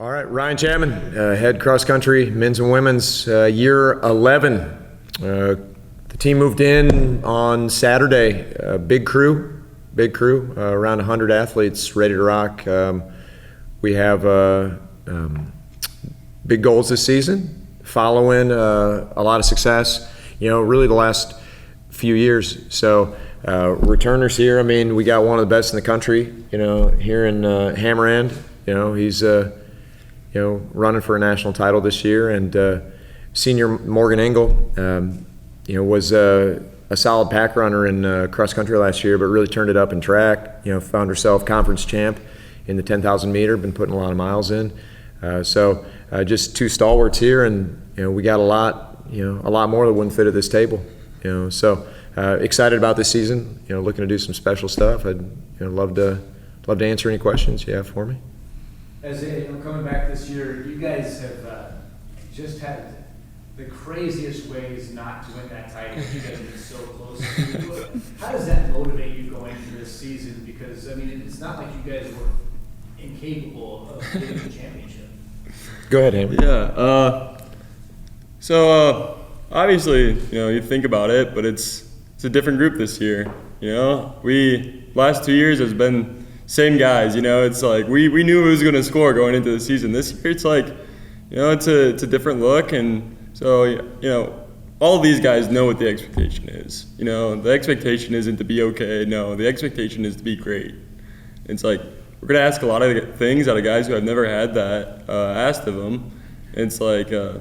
All right, Ryan Chapman, head cross country, men's and women's, year 11. The team moved in on Saturday. Big crew, around 100 athletes ready to rock. We have big goals this season, following a lot of success, really the last few years. So returners here, we got one of the best in the country, here in Hammer End. He's running for a national title this year, and senior Morgan Engel, was a solid pack runner in cross country last year, but really turned it up in track. Found herself conference champ in the 10,000 meter. Been putting a lot of miles in. So just two stalwarts here, and we got a lot more that wouldn't fit at this table. So excited about this season. Looking to do some special stuff. I'd love to answer any questions you have for me. As coming back this year, you guys have just had the craziest ways not to win that title. You guys have been so close to it. How does that motivate you going into this season? Because it's not like you guys were incapable of getting the championship. Go ahead, Hammer. Yeah. So obviously, you think about it, but it's a different group this year. We last 2 years has been same guys. It's like we knew who was going to score going into the season. This year, it's like, it's a different look, and so all of these guys know what the expectation is. The expectation isn't to be okay. No, the expectation is to be great. It's like we're going to ask a lot of things out of guys who have never had that asked of them. And it's like, so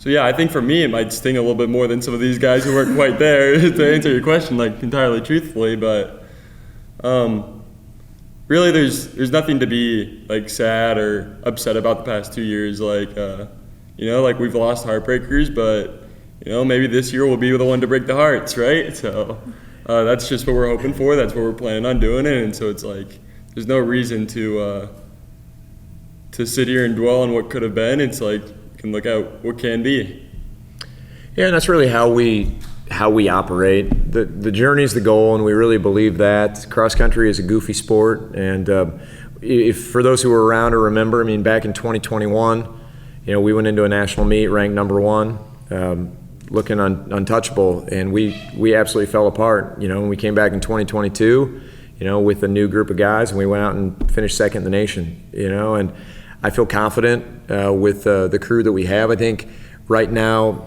yeah, I think for me it might sting a little bit more than some of these guys who weren't quite there to answer your question entirely truthfully, but. Really, there's nothing to be sad or upset about the past 2 years. We've lost heartbreakers, but maybe this year we'll be the one to break the hearts, right? So that's just what we're hoping for. That's what we're planning on doing, and so it's like there's no reason to sit here and dwell on what could have been. It's like you can look at what can be. Yeah, and that's really how we operate. The journey's the goal, and we really believe that. Cross country is a goofy sport, and if for those who were around or remember, back in 2021, we went into a national meet ranked number 1, looking untouchable, and we absolutely fell apart. When we came back in 2022, with a new group of guys, and we went out and finished second in the nation. And I feel confident with the crew that we have. I think right now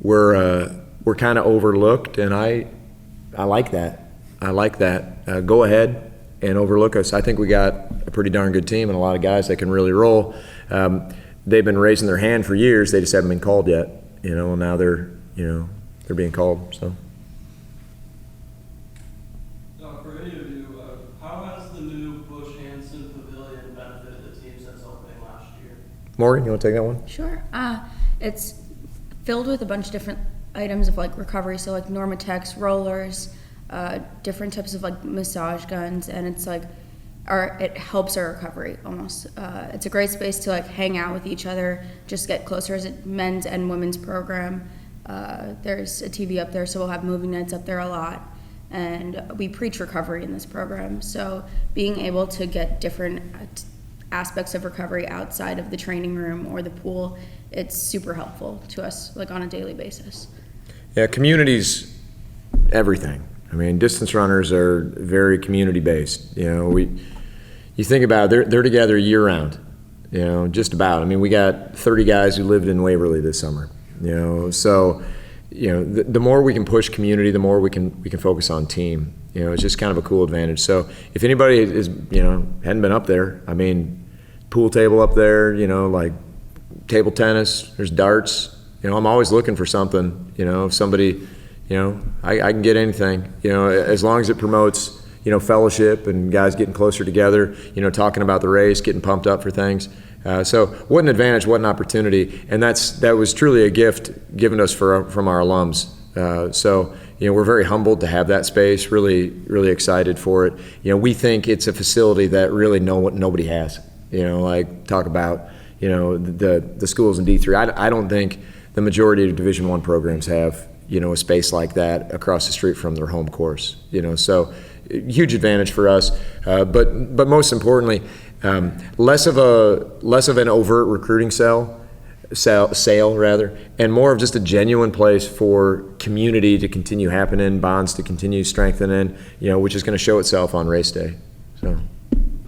we're kind of overlooked, and I like that. Go ahead and overlook us. I think we got a pretty darn good team and a lot of guys that can really roll. They've been raising their hand for years. They just haven't been called yet. And now they're being called. So. For any of you, how has the new Bush Hanson Pavilion benefited the team since opening last year? Morgan, you want to take that one? Sure. It's filled with a bunch of different items of recovery, so Normatex rollers, different types of massage guns, and it's it helps our recovery almost. It's a great space to hang out with each other, just get closer as a men's and women's program. There's a TV up there, so we'll have movie nights up there a lot, and we preach recovery in this program. So being able to get different aspects of recovery outside of the training room or the pool, it's super helpful to us on a daily basis. Yeah, community's everything. Distance runners are very community based. You think about it, they're together year round. Just about. We got 30 guys who lived in Waverly this summer. So the more we can push community, the more we can focus on team. It's just kind of a cool advantage. So if anybody is hadn't been up there, pool table up there, table tennis, there's darts. I'm always looking for something. If somebody, I can get anything. As long as it promotes, fellowship and guys getting closer together. Talking about the race, getting pumped up for things. So what an advantage, what an opportunity, and that was truly a gift given us from our alums. So we're very humbled to have that space. Really, really excited for it. We think it's a facility that really nobody has. Talk about the schools in D3. I don't think the majority of Division I programs have a space like that across the street from their home course. So huge advantage for us. But most importantly, Less of an overt recruiting sale rather, and more of just a genuine place for community to continue happening, bonds to continue strengthening, which is going to show itself on race day. So.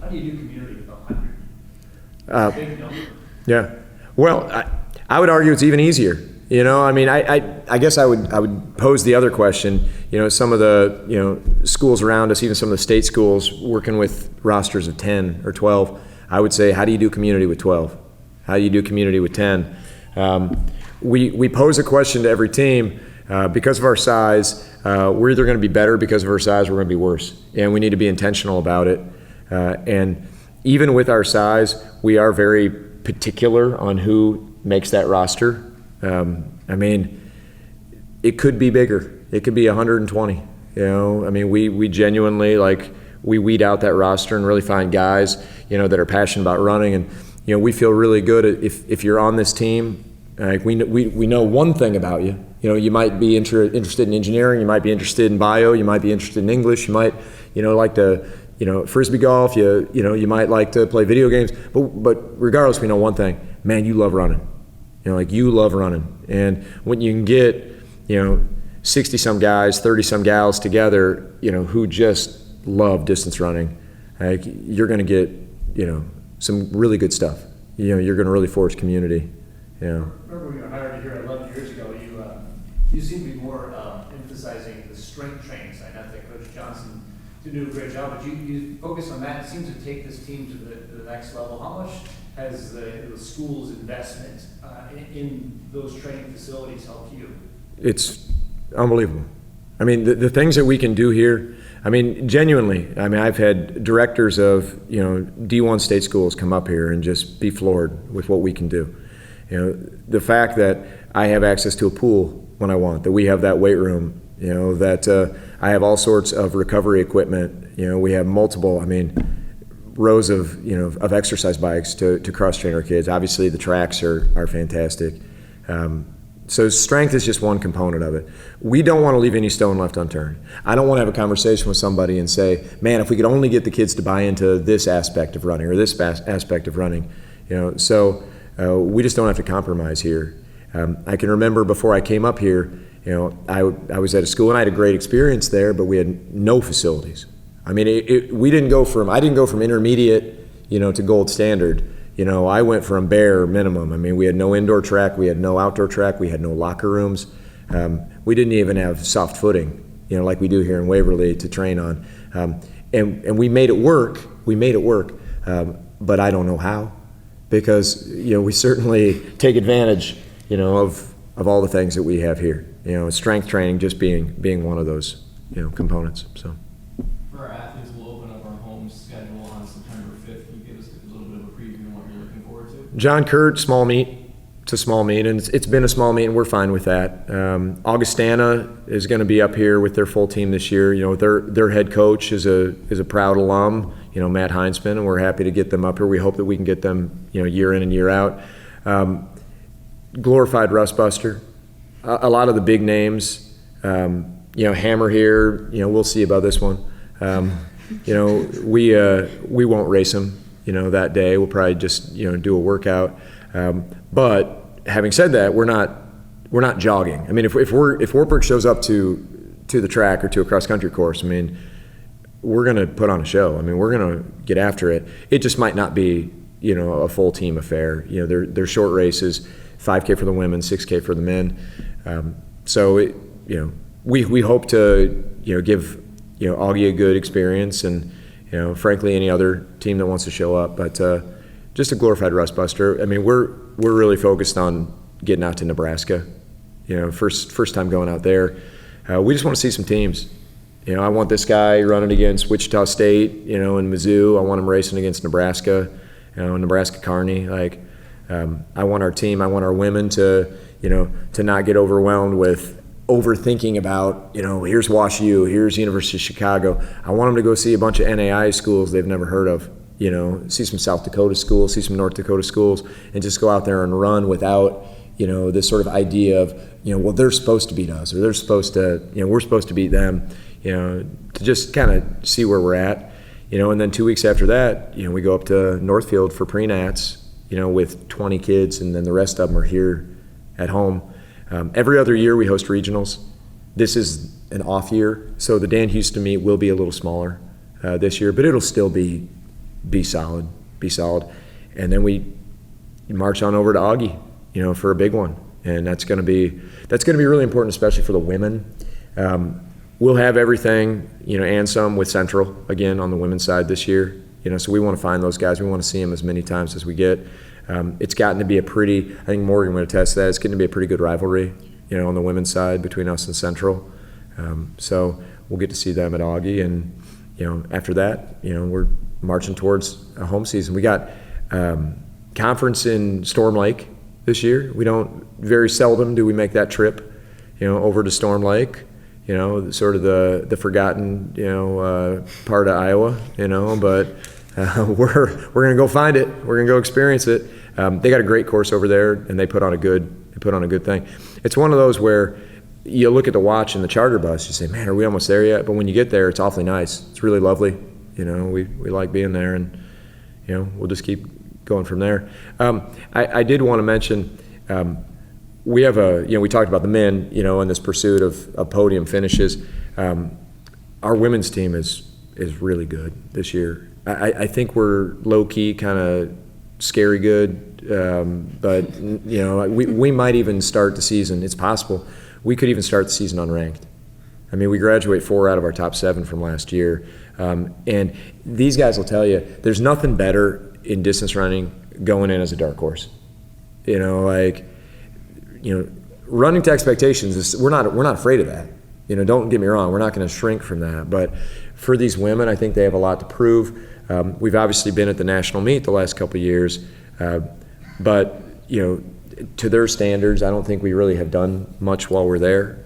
How do you do community with 100? Big number. Yeah. Well, I would argue it's even easier. I guess I would pose the other question. Some of the schools around us, even some of the state schools working with rosters of 10 or 12, I would say, how do you do community with 12? How do you do community with 10? We pose a question to every team. Because of our size, we're either going to be better because of our size, or we're going to be worse. And we need to be intentional about it. And even with our size, we are very particular on who makes that roster. It could be bigger. It could be 120. We genuinely, we weed out that roster and really find guys, that are passionate about running. And, we feel really good if you're on this team. We know one thing about you. You might be interested in engineering. You might be interested in bio. You might be interested in English. You might, like to, frisbee golf. You might like to play video games. But regardless, we know one thing. Man, you love running. You love running. And when you can get, 60 some guys, 30 some gals together, who just love distance running, you're going to get, some really good stuff. You're going to really forge community. Remember when you were hired here 11 years ago, you seem to be more emphasizing the strength training side. Not that Coach Johnson didn't do a great job, but you focus on that. It seems to take this team to the next level. How much has the school's investment in those training facilities helped you? It's unbelievable. The things that we can do here, genuinely, I've had directors of, D1 state schools come up here and just be floored with what we can do. The fact that I have access to a pool when I want, that we have that weight room, that I have all sorts of recovery equipment. We have multiple, rows of exercise bikes to cross-train our kids. Obviously, the tracks are fantastic. So strength is just one component of it. We don't want to leave any stone left unturned. I don't want to have a conversation with somebody and say, man, if we could only get the kids to buy into this aspect of running or this aspect of running, So we just don't have to compromise here. I can remember before I came up here, I was at a school and I had a great experience there, but we had no facilities. I didn't go from intermediate, to gold standard. I went from bare minimum. We had no indoor track, we had no outdoor track, we had no locker rooms. We didn't even have soft footing, like we do here in Waverly to train on. And we made it work. But I don't know how, because we certainly take advantage, of all the things that we have here. Strength training just being one of those, components. So. For our athletes, we'll open up our home schedule on September 5th. Can you give us a little bit of a preview of what you're looking forward to? John Curt, small meet. It's a small meet, and it's been a small meet, and we're fine with that. Augustana is going to be up here with their full team this year. Their head coach is a proud alum, Matt Heinzman, and we're happy to get them up here. We hope that we can get them, year in and year out. Glorified Rustbuster. A lot of the big names, Hammer here. We'll see about this one. We won't race them, that day. We'll probably just, do a workout. But having said that, we're not jogging. If Wartburg shows up to the track or to a cross country course, we're going to put on a show. We're going to get after it. It just might not be, a full team affair. They're short races, 5K for the women, 6K for the men. We hope to, give, Augie a good experience, and, frankly, any other team that wants to show up. But just a glorified Rustbuster. We're really focused on getting out to Nebraska. First time going out there. We just want to see some teams. I want this guy running against Wichita State, and Mizzou. I want him racing against Nebraska, Nebraska Kearney. I want our team, I want our women to not get overwhelmed with overthinking about, here's Wash U, here's University of Chicago. I want them to go see a bunch of NAI schools they've never heard of, see some South Dakota schools, see some North Dakota schools, and just go out there and run without, this sort of idea of, well, they're supposed to beat us, or they're supposed to, we're supposed to beat them, to just kind of see where we're at. And then 2 weeks after that, we go up to Northfield for pre-nats, with 20 kids, and then the rest of them are here at home. Every other year we host regionals. This is an off year, so the Dan Houston meet will be a little smaller this year, but it'll still be solid. And then we march on over to Augie, for a big one, and that's going to be really important, especially for the women. We'll have everything, and some with Central again on the women's side this year. So we want to find those guys. We want to see them as many times as we get. It's gotten to be I think Morgan would attest to that, it's getting to be a pretty good rivalry, on the women's side between us and Central. So we'll get to see them at Augie, and, after that, we're marching towards a home season. We got conference in Storm Lake this year. Very seldom do we make that trip, over to Storm Lake. Sort of the forgotten, part of Iowa, but we're going to go find it. We're going to go experience it. They got a great course over there, and they put on a good thing. It's one of those where you look at the watch in the charter bus, you say, man, are we almost there yet? But when you get there, it's awfully nice. It's really lovely. We like being there, and, we'll just keep going from there. I did want to mention, we have we talked about the men, in this pursuit of podium finishes. Our women's team is really good this year. I think we're low-key kind of scary good, but, we might even start the season. It's possible. We could even start the season unranked. I mean, we graduate 4 out of our top 7 from last year. And these guys will tell you, there's nothing better in distance running going in as a dark horse. Running to expectations, we're not afraid of that. Don't get me wrong, we're not going to shrink from that. But for these women, I think they have a lot to prove. We've obviously been at the national meet the last couple of years, but to their standards, I don't think we really have done much while we're there.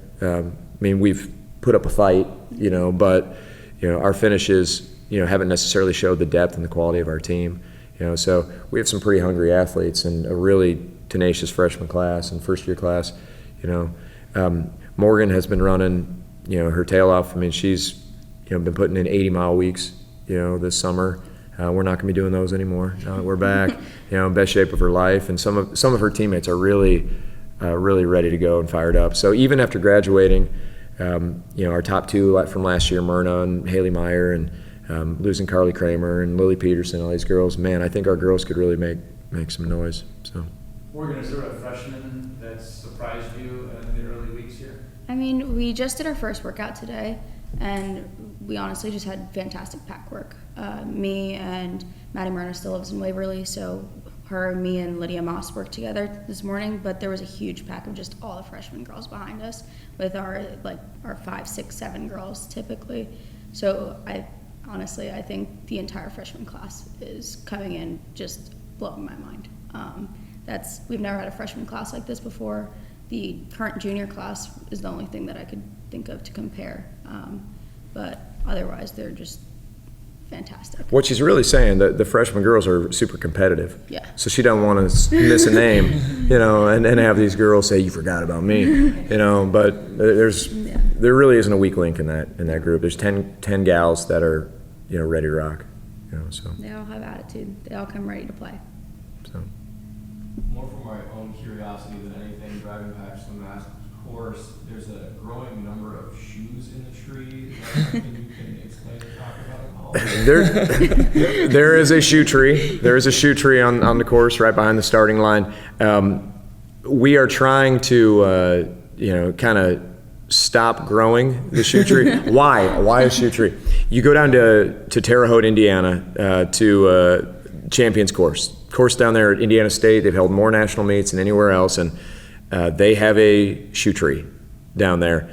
We've put up a fight, but our finishes, haven't necessarily showed the depth and the quality of our team. So we have some pretty hungry athletes and a really tenacious freshman class and first-year class. Morgan has been running, her tail off. She's, been putting in 80-mile weeks, this summer. We're not going to be doing those anymore. We're back, in best shape of her life, and some of her teammates are really ready to go and fired up. So even after graduating, our top 2 from last year, Myrna and Haley Meyer, and losing Carly Kramer and Lily Peterson, all these girls, man, I think our girls could really make some noise. So. Morgan, is there a freshman that surprised you in the early weeks here? We just did our first workout today, and we honestly just had fantastic pack work. Me and Maddie Myrna still lives in Waverly, so her, me, and Lydia Moss worked together this morning, but there was a huge pack of just all the freshman girls behind us with our 5, 6, 7 girls typically. So I think the entire freshman class is coming in just blowing my mind. We've never had a freshman class like this before. The current junior class is the only thing that I could think of to compare. But otherwise, they're just fantastic. What she's really saying, that the freshman girls are super competitive. Yeah. So she doesn't want to miss a name, and have these girls say, you forgot about me, but there really isn't a weak link in that group. There's 10 gals that are, ready to rock, so. They all have attitude. They all come ready to play. So. More from my own curiosity than anything, driving past the Mass course, there's a growing number of shoes in the tree. Is that something you can explain or talk about at all? There is a shoe tree. There is a shoe tree on the course right behind the starting line. We are trying to, kind of stop growing the shoe tree. Why? Why a shoe tree? You go down to Terre Haute, Indiana, to Champions Course down there at Indiana State. They've held more national meets than anywhere else, and they have a shoe tree down there.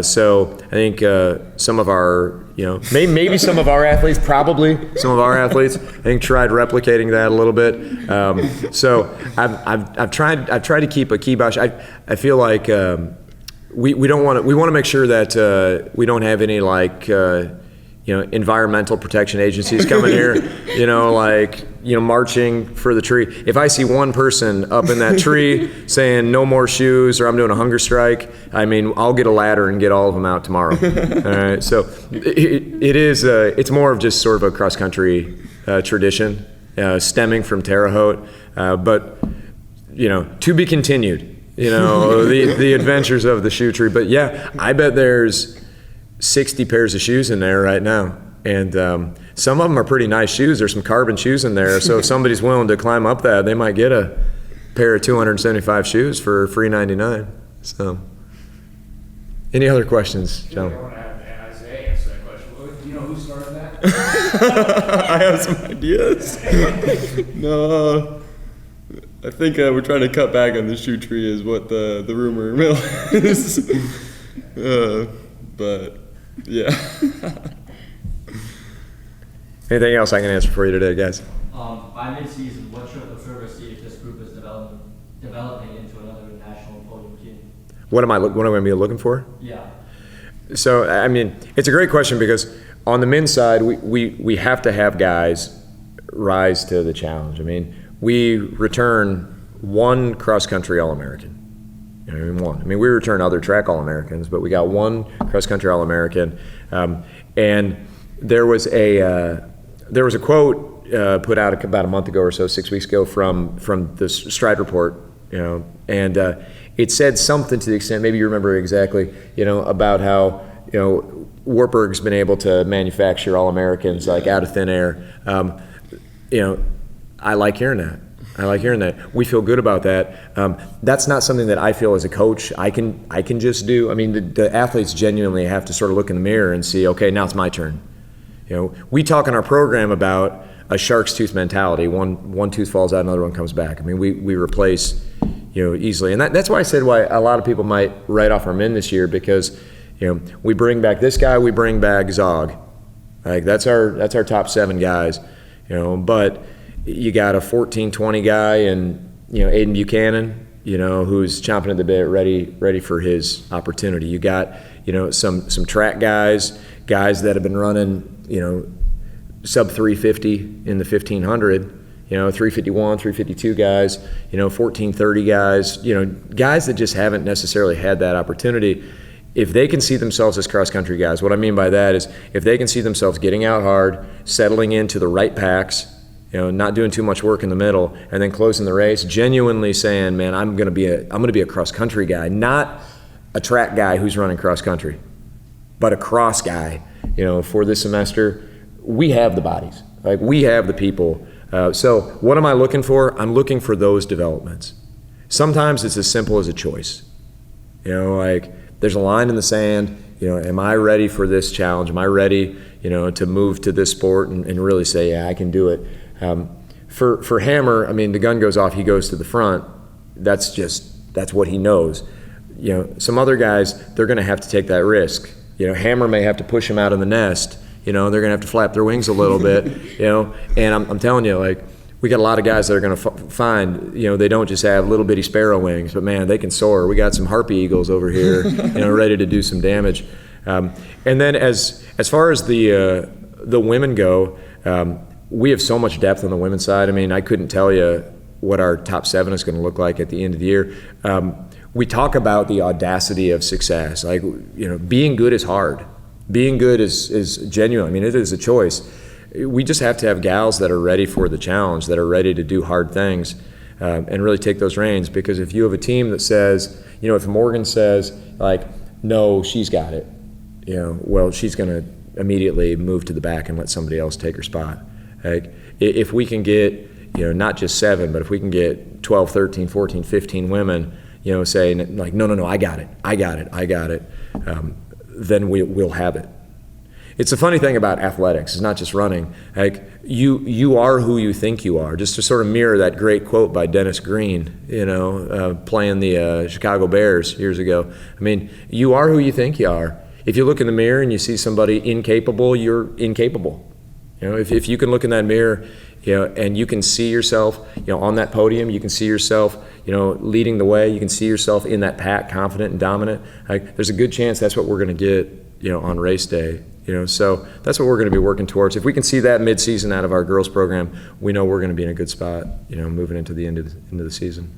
So I think some of our, maybe some of our athletes, probably some of our athletes, I think tried replicating that a little bit. So I've tried to keep a kibosh. I feel like we want to make sure that we don't have any environmental protection agencies coming here, marching for the tree. If I see one person up in that tree saying no more shoes or I'm doing a hunger strike, I'll get a ladder and get all of them out tomorrow. All right, so it's more of just sort of a cross country tradition stemming from Terre Haute, but to be continued. The adventures of the shoe tree. But yeah, I bet there's 60 pairs of shoes in there right now. And some of them are pretty nice shoes. There's some carbon shoes in there. So if somebody's willing to climb up that, they might get a pair of 275 shoes for free $99. So, any other questions, I gentlemen? want to have Isaiah answer that question. Do you know who started that? I have some ideas. No. I think we're trying to cut back on the shoe tree is what the rumor mill is. But, yeah. Anything else I can answer for you today, guys? By mid-season, what should observers see if this group is developing into another national podium team? What am I going to be looking for? Yeah. So, it's a great question because on the men's side, we have to have guys rise to the challenge. We return one cross-country All-American. One. We return other track All-Americans, but we got one cross-country All-American. And there was a quote put out about a month ago or so, 6 weeks ago, from the Stride Report, and it said something to the extent, maybe you remember exactly, about how Wartburg's been able to manufacture All-Americans like out of thin air. I like hearing that. We feel good about that. That's not something that I feel as a coach I can just do. The athletes genuinely have to sort of look in the mirror and see, okay, now it's my turn. We talk in our program about a shark's tooth mentality. One tooth falls out, another one comes back. we replace, easily. And that's why I said why a lot of people might write off our men this year because, we bring back this guy, we bring back Zog. Like that's our top 7 guys, but you got a 14-20 guy and Aiden Buchanan, who's chomping at the bit, ready for his opportunity. You got some track guys that have been running sub 350 in the 1500, 351, 352 guys, 1430 guys, guys that just haven't necessarily had that opportunity. If they can see themselves as cross-country guys, what I mean by that is if they can see themselves getting out hard, settling into the right packs, not doing too much work in the middle, and then closing the race, genuinely saying, man, I'm gonna be a cross-country guy, not a track guy who's running cross-country, but a cross guy. For this semester, we have the bodies, like we have the people. So what am I looking for? I'm looking for those developments. Sometimes it's as simple as a choice. There's a line in the sand. Am I ready for this challenge? Am I ready, to move to this sport and really say, yeah, I can do it. For Hammer, the gun goes off, he goes to the front. That's what he knows. Some other guys, they're going to have to take that risk. Hammer may have to push him out of the nest. They're going to have to flap their wings a little bit. And I'm telling you, like, we got a lot of guys that are going to find, they don't just have little bitty sparrow wings, but man, they can soar. We got some harpy eagles over here, ready to do some damage. And then as far as the women go, we have so much depth on the women's side. I couldn't tell you what our top 7 is going to look like at the end of the year. We talk about the audacity of success. Like, being good is hard. Being good is genuine. It is a choice. We just have to have gals that are ready for the challenge, that are ready to do hard things, and really take those reins. Because if you have a team that says, if Morgan says, like, no, she's got it, well, she's going to immediately move to the back and let somebody else take her spot. Like, if we can get, not just 7, but if we can get 12, 13, 14, 15 women, saying, like, no, I got it, then we'll have it. It's a funny thing about athletics. It's not just running. Like, you are who you think you are. Just to sort of mirror that great quote by Dennis Green, playing the Chicago Bears years ago. You are who you think you are. If you look in the mirror and you see somebody incapable, you're incapable. If you can look in that mirror, and you can see yourself, on that podium, you can see yourself, leading the way, you can see yourself in that pack, confident and dominant. Like, there's a good chance that's what we're going to get on race day. So that's what we're going to be working towards. If we can see that mid-season out of our girls program, we know we're going to be in a good spot, moving into the end of the season.